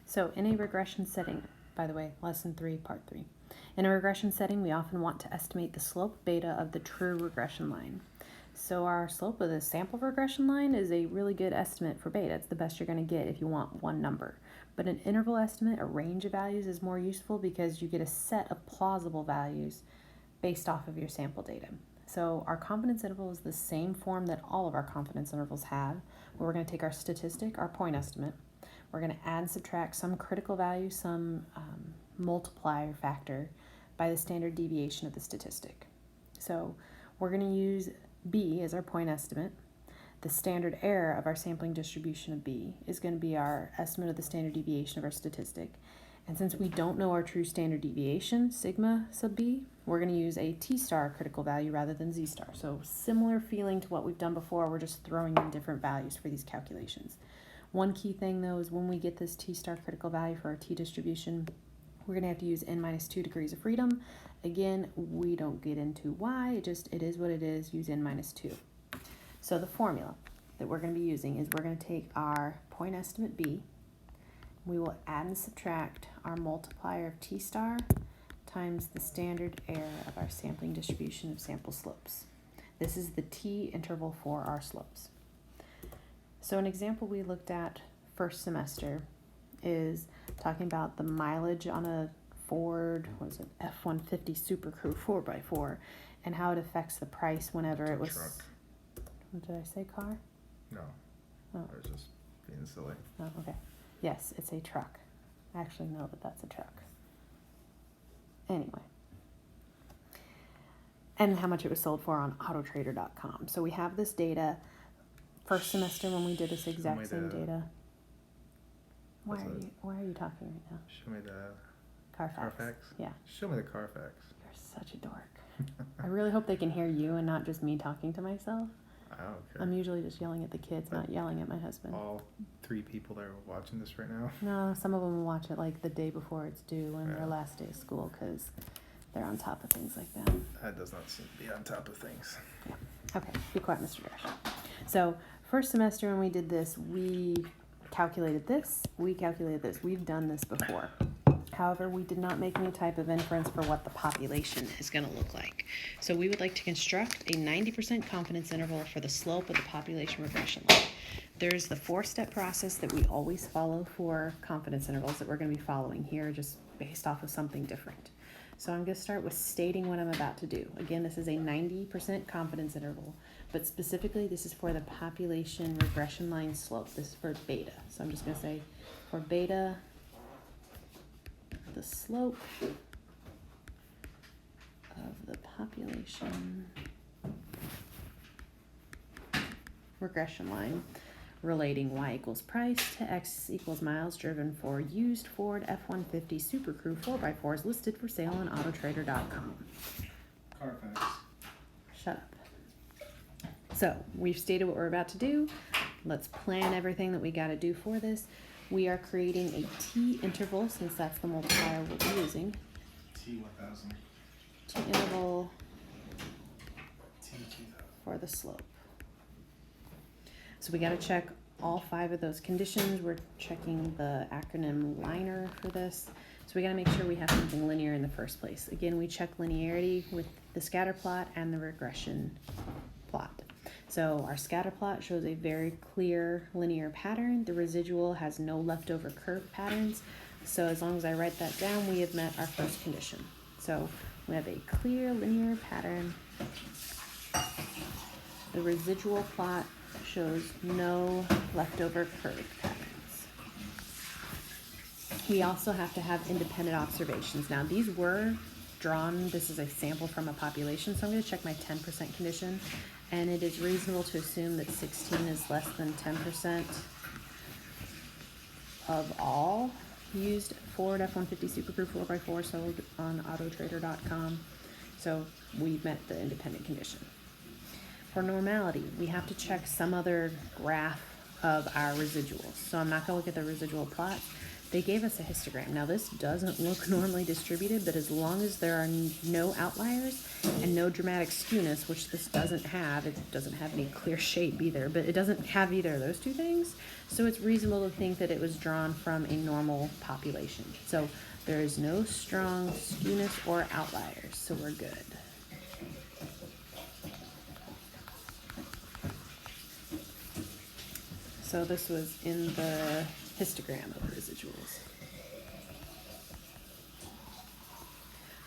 So in a regression setting, by the way, lesson 3, part 3. In a regression setting, we often want to estimate the slope beta of the true regression line. So our slope of the sample regression line is a really good estimate for beta. It's the best you're going to get if you want one number. But an interval estimate, a range of values, is more useful because you get a set of plausible values based off of your sample data. So our confidence interval is the same form that all of our confidence intervals have, where we're going to take our statistic, our point estimate, we're going to add and subtract some critical value, some multiplier factor by the standard deviation of the statistic. So we're going to use B as our point estimate. The standard error of our sampling distribution of B is going to be our estimate of the standard deviation of our statistic. And since we don't know our true standard deviation, sigma sub B, we're going to use a t-star critical value rather than z-star. So similar feeling to what we've done before, we're just throwing in different values for these calculations. One key thing though is when we get this t-star critical value for our t-distribution, we're going to have to use n-2 degrees of freedom. Again, we don't get into why, it is what it is, use n-2. So the formula that we're going to be using is we're going to take our point estimate B, we will add and subtract our multiplier of t-star times the standard error of our sampling distribution of sample slopes. This is the t interval for our slopes. So an example we looked at first semester is talking about the mileage on a Ford, F-150 Super Crew 4x4 and how it affects the price whenever it was... Truck. What did I say, car? No. Oh. I was just being silly. Oh, okay. Yes, it's a truck. I actually know that that's a truck. Anyway. And how much it was sold for on autotrader.com. So we have this data first semester when we did this exact same data. Why are you talking right now? Show me the Carfax. Yeah. Show me the Carfax. You're such a dork. I really hope they can hear you and not just me talking to myself. I don't care. I'm usually just yelling at the kids, not yelling at my husband. All 3 people that are watching this right now. No, some of them will watch it like the day before it's due and their last day of school because they're on top of things like that. That does not seem to be on top of things. Yeah. Okay, be quiet, Mr. Gresham. So first semester when we did this, we calculated this, we've done this before. However, we did not make any type of inference for what the population is going to look like. So we would like to construct a 90% confidence interval for the slope of the population regression line. There's the 4-step process that we always follow for confidence intervals that we're going to be following here, just based off of something different. So I'm going to start with stating what I'm about to do. Again, this is a 90% confidence interval, but specifically this is for the population regression line slope. This is for beta. So I'm just going to say for beta, the slope of the population regression line relating y equals price to x equals miles driven for used Ford F-150 Super Crew 4x4s listed for sale on autotrader.com. Carfax. Shut up. So we've stated what we're about to do. Let's plan everything that we got to do for this. We are creating a t interval since that's the multiplier we'll be using. T1000. T interval T2000. for the slope. So we got to check all 5 of those conditions. We're checking the acronym LINER for this. So we got to make sure we have something linear in the first place. Again, we check linearity with the scatter plot and the regression plot. So our scatter plot shows a very clear linear pattern. The residual has no leftover curve patterns. So as long as I write that down, we have met our first condition. So we have a clear linear pattern. The residual plot shows no leftover curve patterns. We also have to have independent observations. Now these were drawn, this is a sample from a population, so I'm going to check my 10% condition. And it is reasonable to assume that 16 is less than 10% of all used Ford F-150 Super Crew 4x4 sold on autotrader.com. So we've met the independent condition. For normality, we have to check some other graph of our residuals. So I'm not going to look at the residual plot. they gave us a histogram. Now this doesn't look normally distributed, but as long as there are no outliers and no dramatic skewness, which this doesn't have, it doesn't have any clear shape either, but it doesn't have either of those two things, so it's reasonable to think that it was drawn from a normal population. So there is no strong skewness or outliers, so we're good. So this was in the histogram of the residuals.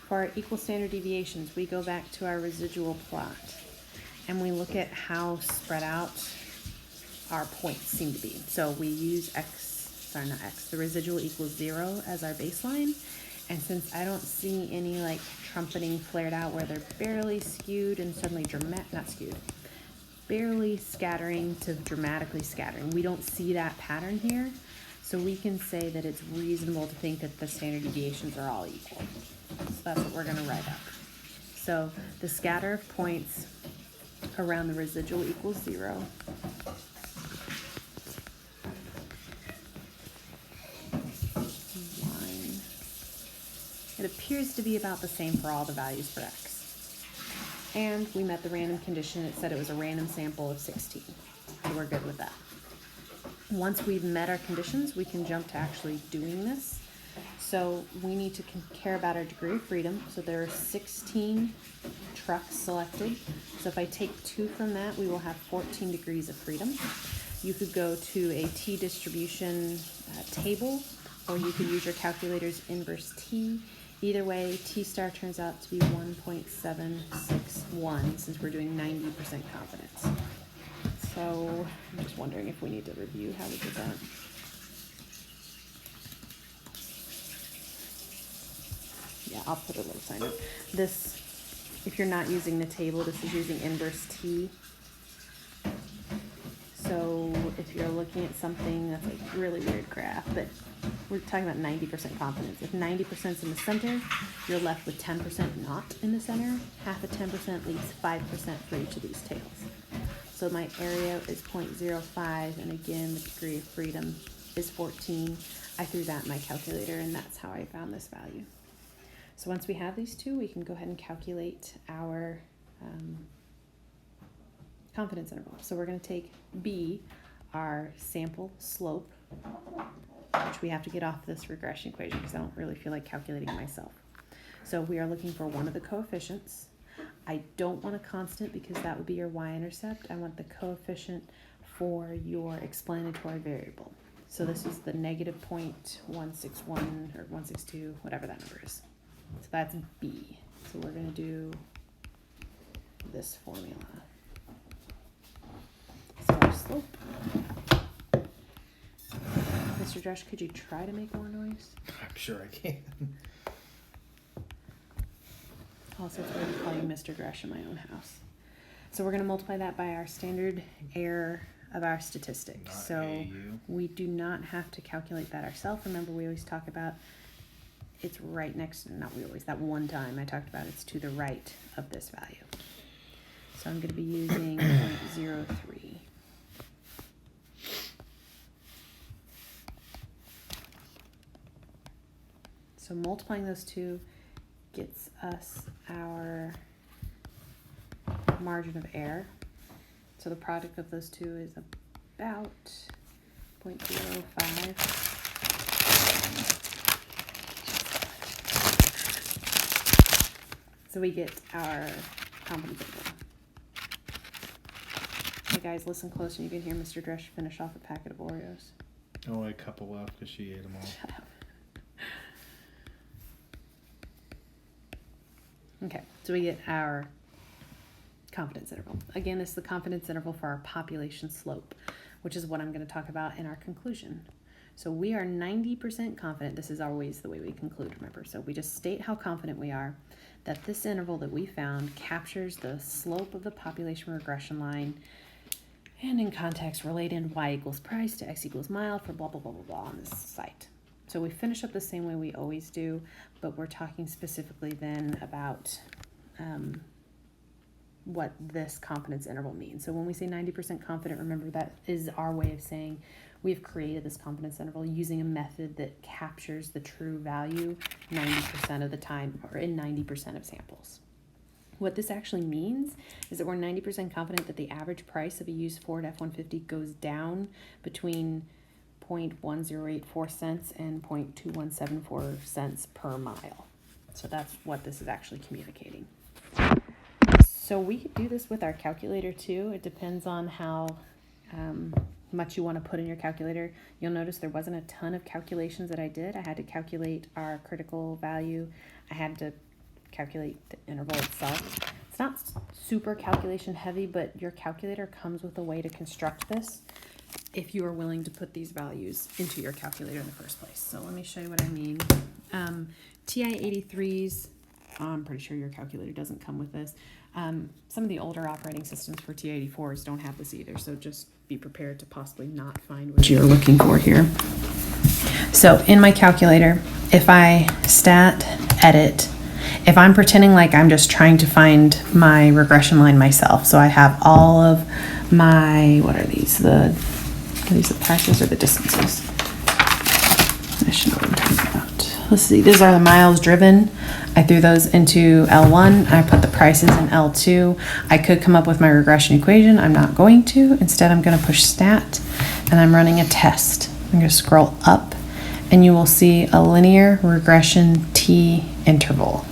For our equal standard deviations, we go back to our residual plot and we look at how spread out our points seem to be. So we use the residual equals 0 as our baseline. And since I don't see any like trumpeting flared out where they're barely skewed and suddenly not skewed, barely scattering to dramatically scattering, we don't see that pattern here. So we can say that it's reasonable to think that the standard deviations are all equal. So that's what we're going to write up. So the scatter of points around the residual equals 0. It appears to be about the same for all the values for x. And we met the random condition. It said it was a random sample of 16. So we're good with that. Once we've met our conditions, we can jump to actually doing this. So we need to care about our degree of freedom. So there are 16 trucks selected. So if I take 2 from that, we will have 14 degrees of freedom. You could go to a t-distribution table, or you could use your calculator's inverse t. Either way, t star turns out to be 1.761 since we're doing 90% confidence. So I'm just wondering if we need to review how we did that. Yeah, I'll put a little sign up. This, if you're not using the table, this is using inverse t. So if you're looking at something that's like really weird graph, but we're talking about 90% confidence. If 90% is in the center, you're left with 10% not in the center. Half of 10% leaves 5% for each of these tails. So my area is 0.05, and again, the degree of freedom is 14. I threw that in my calculator, and that's how I found this value. So once we have these two, we can go ahead and calculate our confidence interval. So we're going to take B, our sample slope, which we have to get off this regression equation because I don't really feel like calculating it myself. So we are looking for one of the coefficients. I don't want a constant because that would be your y-intercept. I want the coefficient for your explanatory variable. So this is the negative 0.161 or 162, whatever that number is. So that's B. So we're going to do this formula. So our slope. Mr. Josh, could you try to make more noise? I'm sure I can. Also, it's weird to call you Mr. Gresh in my own house. So we're going to multiply that by our standard error of our statistic. Not so AU. we do not have to calculate that ourselves. Remember, we always talk about it's right next, not we always, that one time I talked about it's to the right of this value. So I'm going to be using 0.03. So multiplying those two gets us our margin of error. So the product of those two is about 0.05. So we get our confidence interval. Hey guys, listen close and you can hear Mr. Dresch finish off a packet of Oreos. Oh, a couple left because she ate them all. Shut up. Okay, so we get our confidence interval. Again, it's the confidence interval for our population slope, which is what I'm going to talk about in our conclusion. So we are 90% confident. This is always the way we conclude, remember. So we just state how confident we are that this interval that we found captures the slope of the population regression line and in context related y equals price to x equals mile for blah, blah, blah, blah, blah on this site. So we finish up the same way we always do, but we're talking specifically then about what this confidence interval means. So when we say 90% confident, remember that is our way of saying we've created this confidence interval using a method that captures the true value 90% of the time, or in 90% of samples. What this actually means is that we're 90% confident that the average price of a used Ford F-150 goes down between 0.1084 cents and 0.2174 cents per mile. So that's what this is actually communicating. So we could do this with our calculator too. It depends on how much you want to put in your calculator. You'll notice there wasn't a ton of calculations that I did. I had to calculate our critical value. I had to calculate the interval itself. It's not super calculation heavy, but your calculator comes with a way to construct this if you are willing to put these values into your calculator in the first place. So let me show you what I mean. TI-83s, I'm pretty sure your calculator doesn't come with this. Some of the older operating systems for TI-84s don't have this either, so just be prepared to possibly not find what you're looking for here. So in my calculator, if I stat edit, if I'm pretending like I'm just trying to find my regression line myself, so I have all of my, what are these the prices or the distances? I should know what I'm talking about. Let's see, these are the miles driven. I threw those into L1. I put the prices in L2. I could come up with my regression equation. I'm not going to. Instead, I'm going to push stat, and I'm running a test. I'm going to scroll up, and you will see a linear regression T interval.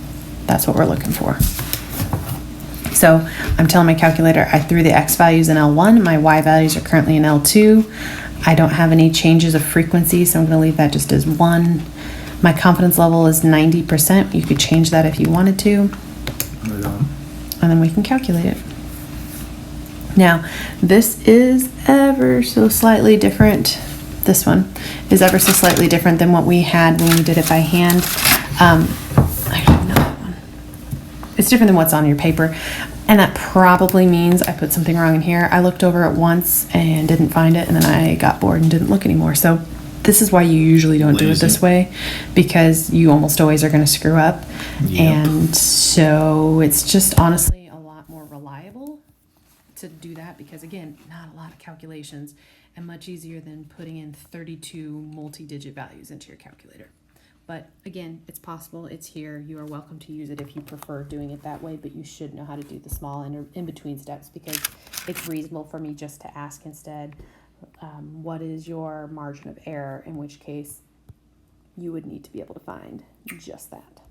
That's what we're looking for. So I'm telling my calculator I threw the X values in L1. My Y values are currently in L2. I don't have any changes of frequency, so I'm going to leave that just as 1. My confidence level is 90%. You could change that if you wanted to. Right on. And then we can calculate it. Now, this is ever so slightly different. This one is ever so slightly different than what we had when we did it by hand. Actually, not that one. It's different than what's on your paper. And that probably means I put something wrong in here. I looked over it once and didn't find it, and then I got bored and didn't look anymore. So this is why you usually don't do it this way, because you almost always are going to screw up. Yep. And so it's just honestly a lot more reliable to do that, because again, not a lot of calculations and much easier than putting in 32 multi-digit values into your calculator. But again, it's possible, it's here. You are welcome to use it if you prefer doing it that way, but you should know how to do the small in-between steps, because it's reasonable for me just to ask instead, what is your margin of error, in which case you would need to be able to find just that.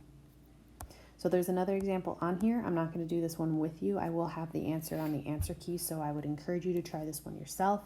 So there's another example on here. I'm not going to do this one with you. I will have the answer on the answer key, so I would encourage you to try this one yourself.